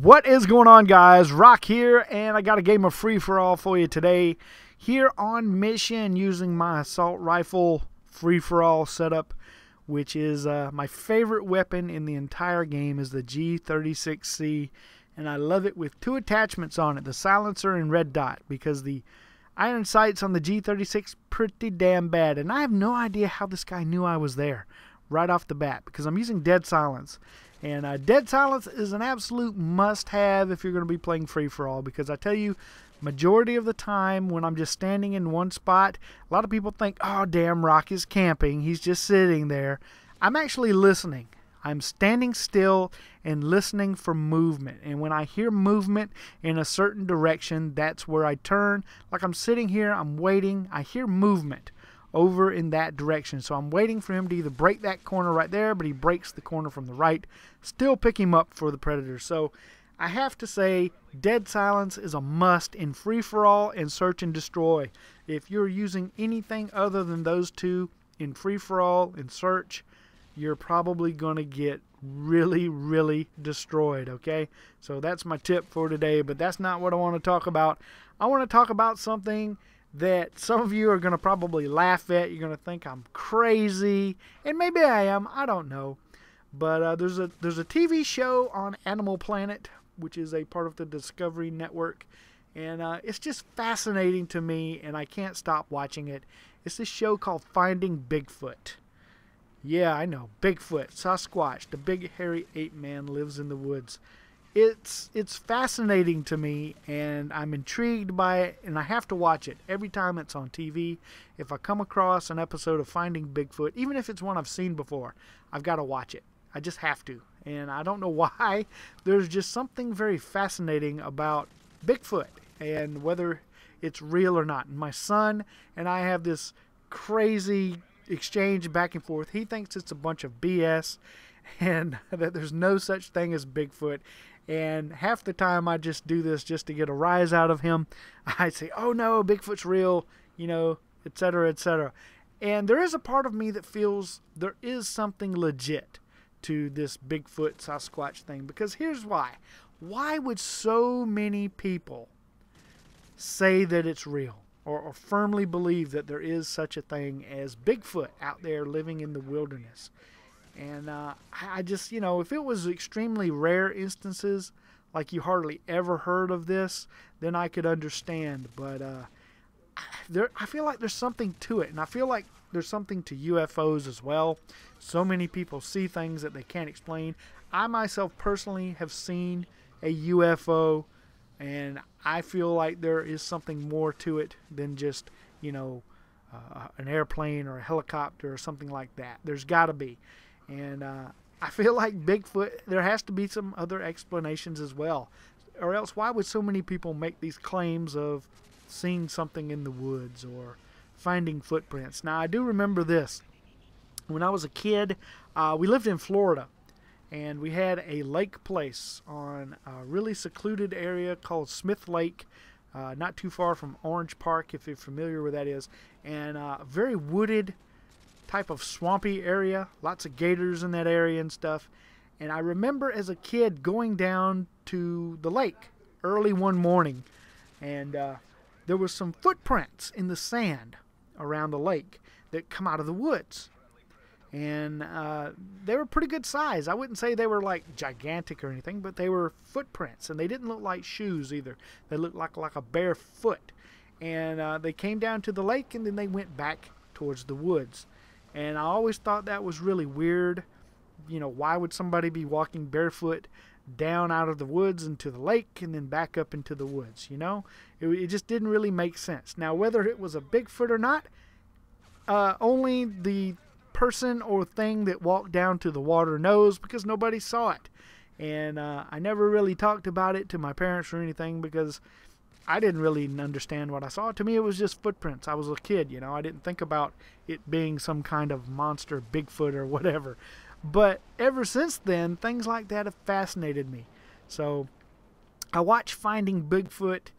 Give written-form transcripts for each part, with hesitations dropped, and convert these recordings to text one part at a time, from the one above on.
What is going on, guys? Rock here, and I got a game of free-for-all for you today. Here on mission using my assault rifle free-for-all setup, which is my favorite weapon in the entire game is the G36C, and I love it with two attachments on it, the silencer and red dot, because the iron sights on the G36 pretty damn bad, and I have no idea how this guy knew I was there right off the bat, because I'm using dead silence. And dead silence is an absolute must-have if you're going to be playing free-for-all, because I tell you, majority of the time when I'm just standing in one spot, a lot of people think, oh, damn, Rock is camping. He's just sitting there. I'm actually listening. I'm standing still and listening for movement. And when I hear movement in a certain direction, that's where I turn. Like I'm sitting here, I'm waiting. I hear movement over in that direction. So I'm waiting for him to either break that corner right there, but he breaks the corner from the right. Still pick him up for the predator. So I have to say dead silence is a must in free-for-all and search and destroy. If you're using anything other than those two in free-for-all and search, you're probably going to get really destroyed, okay? So that's my tip for today, but that's not what I want to talk about. I want to talk about something that some of you are going to probably laugh at. You're going to think I'm crazy, and maybe I am. I don't know. But there's a TV show on Animal Planet, which is a part of the Discovery Network, and it's just fascinating to me, and I can't stop watching it. It's this show called Finding Bigfoot. Yeah, I know, Bigfoot, Sasquatch, the big hairy ape man lives in the woods. It's fascinating to me, and I'm intrigued by it, and I have to watch it every time it's on TV. If I come across an episode of Finding Bigfoot, even if it's one I've seen before, I've got to watch it. I just have to, and I don't know why. There's just something very fascinating about Bigfoot and whether it's real or not. And my son and I have this crazy exchange back and forth. He thinks it's a bunch of BS and that there's no such thing as Bigfoot. And half the time I just do this just to get a rise out of him. I say, oh no, Bigfoot's real, you know, etc., etc. And there is a part of me that feels there is something legit to this Bigfoot Sasquatch thing. Because here's why. Why would so many people say that it's real? Or firmly believe that there is such a thing as Bigfoot out there living in the wilderness? And I just, you know, if it was extremely rare instances, like you hardly ever heard of this, then I could understand. But I feel like there's something to it. And I feel like there's something to UFOs as well. So many people see things that they can't explain. I myself personally have seen a UFO, and I feel like there is something more to it than just, you know, an airplane or a helicopter or something like that. There's got to be. And I feel like Bigfoot, there has to be some other explanations as well. Or else why would so many people make these claims of seeing something in the woods or finding footprints? Now, I do remember this. When I was a kid, we lived in Florida. And we had a lake place on a really secluded area called Smith Lake, not too far from Orange Park, if you're familiar where that is. And a very wooded type of swampy area, lots of gators in that area and stuff. And I remember as a kid going down to the lake early one morning, and there were some footprints in the sand around the lake that come out of the woods. And they were pretty good size. I wouldn't say they were like gigantic or anything, but they were footprints, and they didn't look like shoes either. They looked like a bare foot. And they came down to the lake, and then they went back towards the woods. And I always thought that was really weird. You know, why would somebody be walking barefoot down out of the woods into the lake and then back up into the woods, you know? It just didn't really make sense. Now, whether it was a Bigfoot or not, only the person or thing that walked down to the water knows, because nobody saw it. And I never really talked about it to my parents or anything, because I didn't really understand what I saw. To me, it was just footprints. I was a kid, you know. I didn't think about it being some kind of monster, Bigfoot or whatever. But ever since then, things like that have fascinated me. So I watch Finding Bigfoot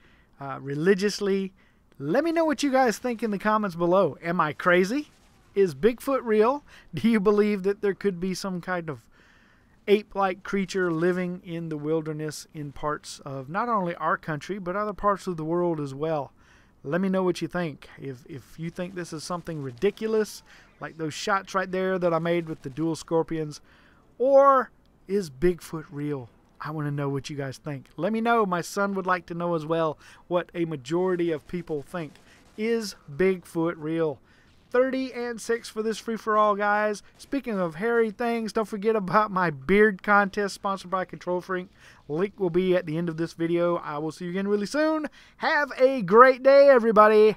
religiously. Let me know what you guys think in the comments below. Am I crazy? Is Bigfoot real? Do you believe that there could be some kind of ape-like creature living in the wilderness in parts of not only our country, but other parts of the world as well. Let me know what you think. If you think this is something ridiculous, like those shots right there that I made with the dual scorpions, or is Bigfoot real? I want to know what you guys think. Let me know. My son would like to know as well what a majority of people think. Is Bigfoot real? 30 and 6 for this free-for-all, guys. Speaking of hairy things, don't forget about my beard contest sponsored by Control Freak. Link will be at the end of this video. I will see you again really soon. Have a great day, everybody.